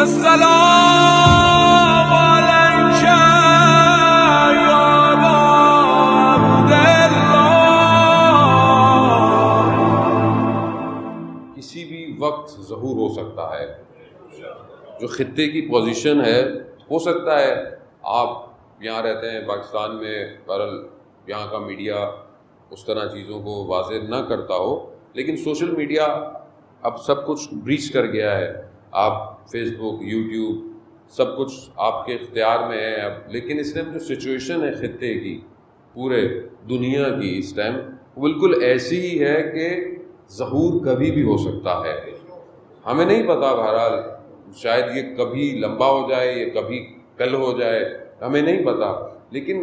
السلام علیک یا عبد اللہ. کسی بھی وقت ظہور ہو سکتا ہے. جو خطے کی پوزیشن ہے، ہو سکتا ہے آپ یہاں رہتے ہیں پاکستان میں، بہرحال یہاں کا میڈیا اس طرح چیزوں کو واضح نہ کرتا ہو، لیکن سوشل میڈیا اب سب کچھ بریچ کر گیا ہے. آپ فیس بک، یوٹیوب، سب کچھ آپ کے اختیار میں ہے اب. لیکن اس ٹائم جو سچویشن ہے خطے کی، پورے دنیا کی اس ٹائم، وہ بالکل ایسی ہی ہے کہ ظہور کبھی بھی ہو سکتا ہے. ہمیں نہیں پتا، بہرحال شاید یہ کبھی لمبا ہو جائے، یہ کبھی کل ہو جائے، ہمیں نہیں پتا. لیکن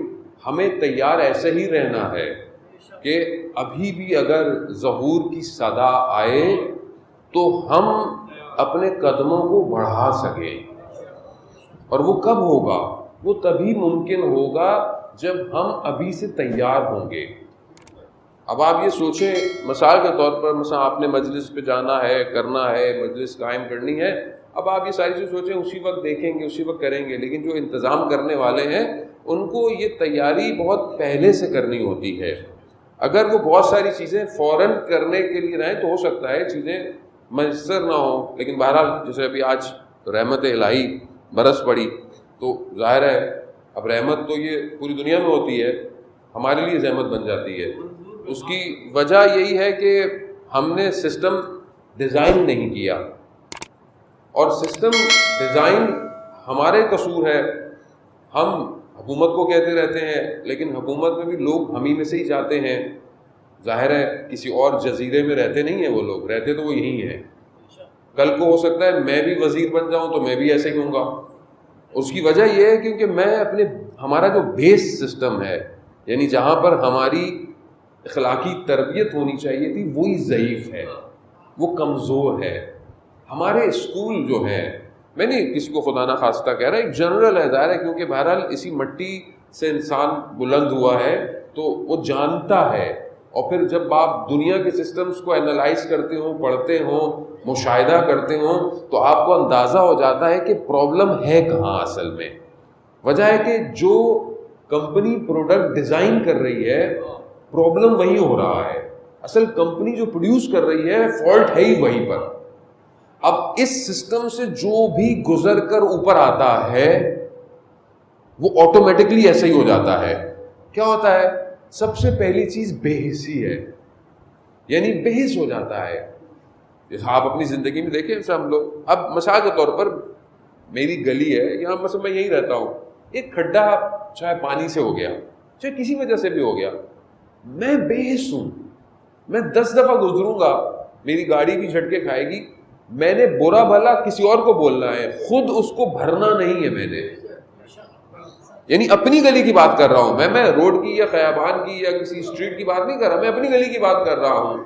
ہمیں تیار ایسے ہی رہنا ہے کہ ابھی بھی اگر ظہور کی صدا آئے تو ہم اپنے قدموں کو بڑھا سکیں. اور وہ کب ہوگا؟ وہ تبھی ممکن ہوگا جب ہم ابھی سے تیار ہوں گے. اب آپ یہ سوچیں، مثال کے طور پر مثلا آپ نے مجلس پہ جانا ہے، کرنا ہے، مجلس قائم کرنی ہے. اب آپ یہ ساری چیز سوچیں، اسی وقت دیکھیں گے، اسی وقت کریں گے. لیکن جو انتظام کرنے والے ہیں ان کو یہ تیاری بہت پہلے سے کرنی ہوتی ہے. اگر وہ بہت ساری چیزیں فوراً کرنے کے لیے رہیں تو ہو سکتا ہے چیزیں میسر نہ ہوں. لیکن بہرحال جیسے ابھی آج رحمت الہی برس پڑی تو ظاہر ہے اب رحمت تو یہ پوری دنیا میں ہوتی ہے، ہمارے لیے زحمت بن جاتی ہے. اس کی وجہ یہی ہے کہ ہم نے سسٹم ڈیزائن نہیں کیا، اور سسٹم ڈیزائن ہمارے قصور ہے. ہم حکومت کو کہتے رہتے ہیں، لیکن حکومت میں بھی لوگ ہم ہی میں سے ہی جاتے ہیں. ظاہر ہے کسی اور جزیرے میں رہتے نہیں ہیں وہ لوگ، رہتے تو وہ یہی ہیں. کل کو ہو سکتا ہے میں بھی وزیر بن جاؤں تو میں بھی ایسے ہی ہوں گا. اس کی وجہ یہ ہے کیونکہ ہمارا جو بیس سسٹم ہے، یعنی جہاں پر ہماری اخلاقی تربیت ہونی چاہیے تھی، وہی ضعیف ہے، وہ کمزور ہے. ہمارے اسکول جو ہیں، میں نہیں کسی کو خدا نہ خواستہ کہہ رہا، ایک جنرل ہے، ظاہر ہے کیونکہ بہرحال اسی مٹی سے انسان بلند ہوا ہے تو وہ جانتا ہے. اور پھر جب آپ دنیا کے سسٹمز کو انالائز کرتے ہوں، پڑھتے ہوں، مشاہدہ کرتے ہوں، تو آپ کو اندازہ ہو جاتا ہے کہ پرابلم ہے کہاں اصل میں. وجہ ہے کہ جو کمپنی پروڈکٹ ڈیزائن کر رہی ہے، پرابلم وہی ہو رہا ہے. اصل کمپنی جو پروڈیوس کر رہی ہے، فالٹ ہے ہی وہیں پر. اب اس سسٹم سے جو بھی گزر کر اوپر آتا ہے وہ آٹومیٹکلی ایسا ہی ہو جاتا ہے. کیا ہوتا ہے؟ سب سے پہلی چیز بے حسی ہے، یعنی بے حس ہو جاتا ہے. جیسے آپ اپنی زندگی میں دیکھیں، جیسے ہم لوگ، اب مثال کے طور پر میری گلی ہے یہاں، مثلا میں یہیں رہتا ہوں، ایک کھڈا چاہے پانی سے ہو گیا، چاہے کسی وجہ سے بھی ہو گیا، میں بے حس ہوں. میں 10 دفعہ گزروں گا، میری گاڑی بھی جھٹکے کھائے گی. میں نے برا بھلا کسی اور کو بولنا ہے، خود اس کو بھرنا نہیں ہے. میں نے یعنی اپنی گلی کی بات کر رہا ہوں، میں روڈ کی یا خیابان کی یا کسی اسٹریٹ کی بات نہیں کر رہا، میں اپنی گلی کی بات کر رہا ہوں.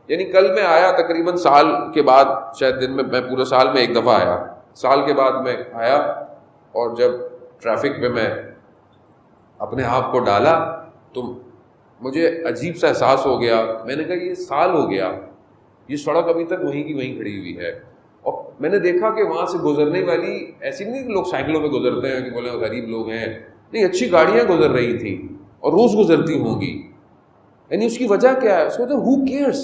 یعنی کل میں آیا تقریباً سال کے بعد، شاید دن میں پورے سال میں ایک دفعہ آیا، سال کے بعد میں آیا، اور جب ٹریفک پہ میں اپنے آپ کو ڈالا تو مجھے عجیب سا احساس ہو گیا. میں نے کہا یہ سال ہو گیا، یہ سڑک ابھی تک وہیں کی وہیں کھڑی ہوئی ہے. اور میں نے دیکھا کہ وہاں سے گزرنے والی، ایسی نہیں کہ لوگ سائیکلوں پہ گزرتے ہیں کہ بولے غریب لوگ ہیں، نہیں، اچھی گاڑیاں گزر رہی تھیں اور روز گزرتی ہوں گی. یعنی اس کی وجہ کیا ہے؟ اس کو ہو کیئرس،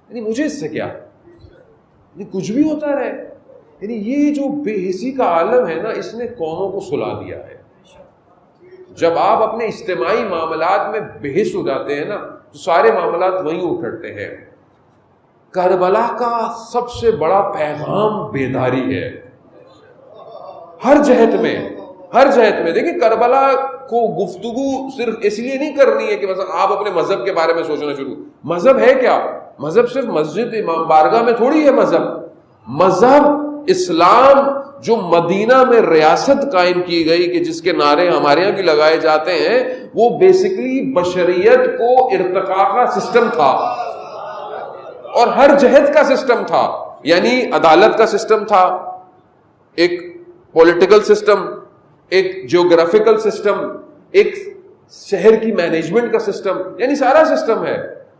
یعنی مجھے اس سے کیا، یعنی کچھ بھی ہوتا رہے. یعنی یہ جو بے حسی کا عالم ہے نا، اس نے قوموں کو سلا دیا ہے. جب آپ اپنے اجتماعی معاملات میں بے حس ہو جاتے ہیں نا تو سارے معاملات وہیں اٹھتے ہیں. کربلا کا سب سے بڑا پیغام بیداری ہے، ہر جہت میں. دیکھیں کربلا کو گفتگو صرف اس لیے نہیں کرنی ہے کہ مثلا آپ اپنے مذہب کے بارے میں سوچنا شروع. مذہب ہے کیا؟ مذہب صرف مسجد امام بارگاہ میں تھوڑی ہے. مذہب اسلام جو مدینہ میں ریاست قائم کی گئی کہ جس کے نعرے ہمارے یہاں بھی لگائے جاتے ہیں، وہ بیسیکلی بشریت کو ارتقاء کا سسٹم تھا اور ہر جہت کا سسٹم تھا. یعنی عدالت کا سسٹم تھا، ایک پولیٹیکل سسٹم، ایک جیوگرافیکل سسٹم، ایک شہر کی مینجمنٹ کا سسٹم، یعنی سارا سسٹم ہے.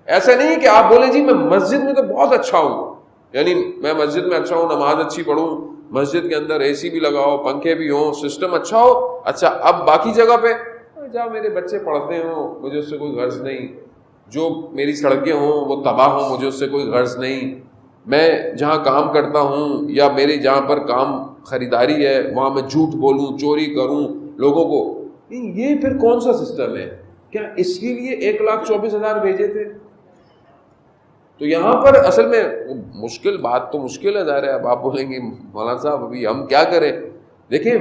ایسا نہیں ہے کہ آپ بولیں جی میں مسجد میں تو بہت اچھا ہوں، یعنی میں مسجد میں اچھا ہوں، نماز اچھی پڑھوں، مسجد کے اندر اے سی بھی لگاؤ، پنکھے بھی ہوں، سسٹم اچھا ہو، اچھا اب باقی جگہ پہ جہاں میرے بچے پڑھتے ہوں مجھے اس سے کوئی غرض نہیں، جو میری سڑکیں ہوں وہ تباہ ہوں مجھے اس سے کوئی غرض نہیں، میں جہاں کام کرتا ہوں یا میری جہاں پر کام خریداری ہے وہاں میں جھوٹ بولوں، چوری کروں لوگوں کو، یہ پھر کون سا سسٹم ہے؟ کیا اس کے لیے 1,24,000 بھیجے تھے؟ تو یہاں پر اصل میں مشکل بات تو مشکل ہے، ظاہر ہے اب آپ بولیں گے مولانا صاحب ابھی ہم کیا کریں؟ دیکھیں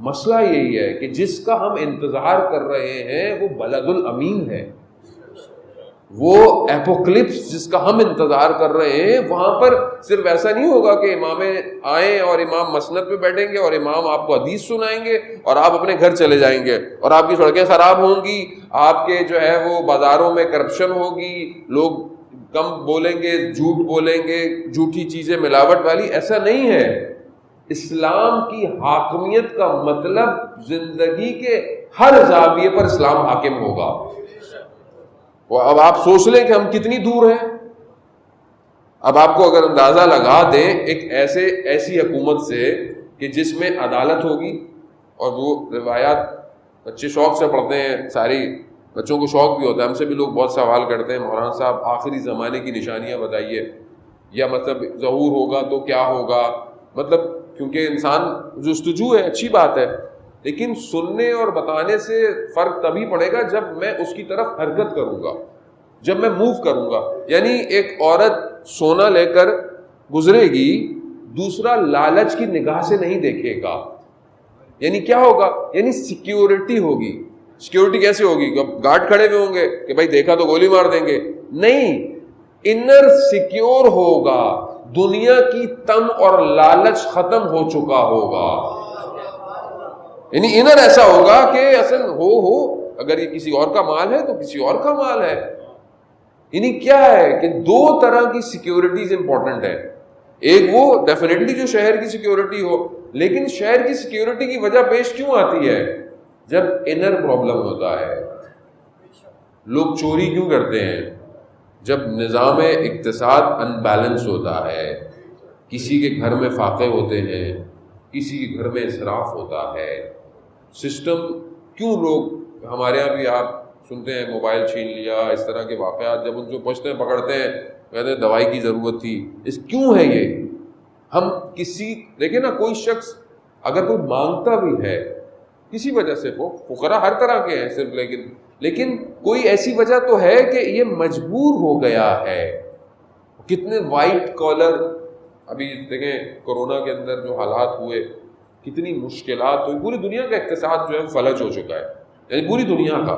مسئلہ یہی ہے کہ جس کا ہم انتظار کر رہے ہیں وہ بلد الامین ہے، وہ ایپوکلپس جس کا ہم انتظار کر رہے ہیں وہاں پر صرف ایسا نہیں ہوگا کہ امام آئیں اور امام مسند پہ بیٹھیں گے اور امام آپ کو حدیث سنائیں گے اور آپ اپنے گھر چلے جائیں گے اور آپ کی سڑکیں خراب ہوں گی، آپ کے جو ہے وہ بازاروں میں کرپشن ہوگی، لوگ کم بولیں گے، جھوٹ بولیں گے، جھوٹی چیزیں ملاوٹ والی، ایسا نہیں ہے۔ اسلام کی حاکمیت کا مطلب زندگی کے ہر زاویے پر اسلام حاکم ہوگا۔ اب آپ سوچ لیں کہ ہم کتنی دور ہیں۔ اب آپ کو اگر اندازہ لگا دیں ایک ایسی حکومت سے کہ جس میں عدالت ہوگی، اور وہ روایات بچے شوق سے پڑھتے ہیں، ساری بچوں کو شوق بھی ہوتا ہے، ہم سے بھی لوگ بہت سوال کرتے ہیں مولانا صاحب آخری زمانے کی نشانیاں بتائیے، یا مطلب ظہور ہوگا تو کیا ہوگا، مطلب کیونکہ انسان جستجو ہے، اچھی بات ہے، لیکن سننے اور بتانے سے فرق تبھی پڑے گا جب میں اس کی طرف حرکت کروں گا، جب میں موو کروں گا۔ یعنی ایک عورت سونا لے کر گزرے گی، دوسرا لالچ کی نگاہ سے نہیں دیکھے گا، یعنی کیا ہوگا؟ یعنی سیکیورٹی ہوگی۔ سیکیورٹی کیسے ہوگی؟ گارڈ کھڑے ہوئے ہوں گے کہ بھائی دیکھا تو گولی مار دیں گے، نہیں، انر سیکیور ہوگا، دنیا کی تم اور لالچ ختم ہو چکا ہوگا، یعنی انر ایسا ہوگا کہ اصل ہو اگر یہ کسی اور کا مال ہے تو کسی اور کا مال ہے۔ یعنی کیا ہے کہ دو طرح کی سیکیورٹیز امپورٹنٹ ہے، ایک وہ ڈیفینیٹلی جو شہر کی سیکیورٹی ہو، لیکن شہر کی سیکیورٹی کی وجہ پیش کیوں آتی ہے؟ جب انر پرابلم ہوتا ہے۔ لوگ چوری کیوں کرتے ہیں؟ جب نظام اقتصاد ان بیلنس ہوتا ہے، کسی کے گھر میں فاقے ہوتے ہیں، کسی کے گھر میں اسراف ہوتا ہے، سسٹم کیوں لوگ ہمارے یہاں بھی آپ سنتے ہیں موبائل چھین لیا، اس طرح کے واقعات، جب ان کو پوچھتے ہیں پکڑتے ہیں کہتے ہیں دوائی کی ضرورت تھی، اس کیوں ہے یہ؟ ہم کسی دیکھیں نا، کوئی شخص اگر کوئی مانگتا بھی ہے کسی وجہ سے، وہ فقراء ہر طرح کے ہیں صرف، لیکن کوئی ایسی وجہ تو ہے کہ یہ مجبور ہو گیا ہے۔ کتنے وائٹ کالر، ابھی دیکھیں کورونا کے اندر جو حالات ہوئے، کتنی مشکلات ہوئی، پوری دنیا کا اقتصاد جو ہے فلج ہو چکا ہے، یعنی پوری دنیا کا،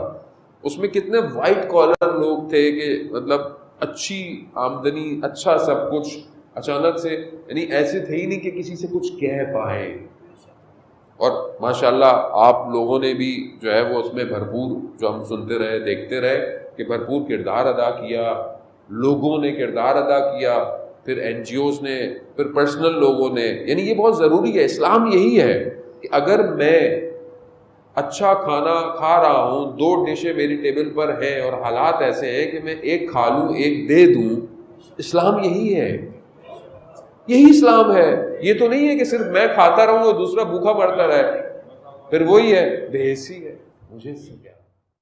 اس میں کتنے وائٹ کالر لوگ تھے کہ مطلب اچھی آمدنی، اچھا سب کچھ، اچانک سے یعنی ایسے تھے ہی نہیں کہ کسی سے کچھ کہہ پائیں، اور ماشاءاللہ آپ لوگوں نے بھی جو ہے وہ اس میں بھرپور، جو ہم سنتے رہے دیکھتے رہے کہ بھرپور کردار ادا کیا، لوگوں نے کردار ادا کیا، پھر این جی اوز نے، پھر پرسنل لوگوں نے، یعنی یہ بہت ضروری ہے۔ اسلام یہی ہے کہ اگر میں اچھا کھانا کھا رہا ہوں، 2 ڈشیں میری ٹیبل پر ہیں اور حالات ایسے ہیں کہ میں ایک کھا لوں ایک دے دوں، اسلام یہی ہے، یہی اسلام ہے۔ یہ تو نہیں ہے کہ صرف میں کھاتا رہوں اور دوسرا بھوکا پڑتا رہے، پھر وہی ہے بے حسی ہے، مجھے اس سے کیا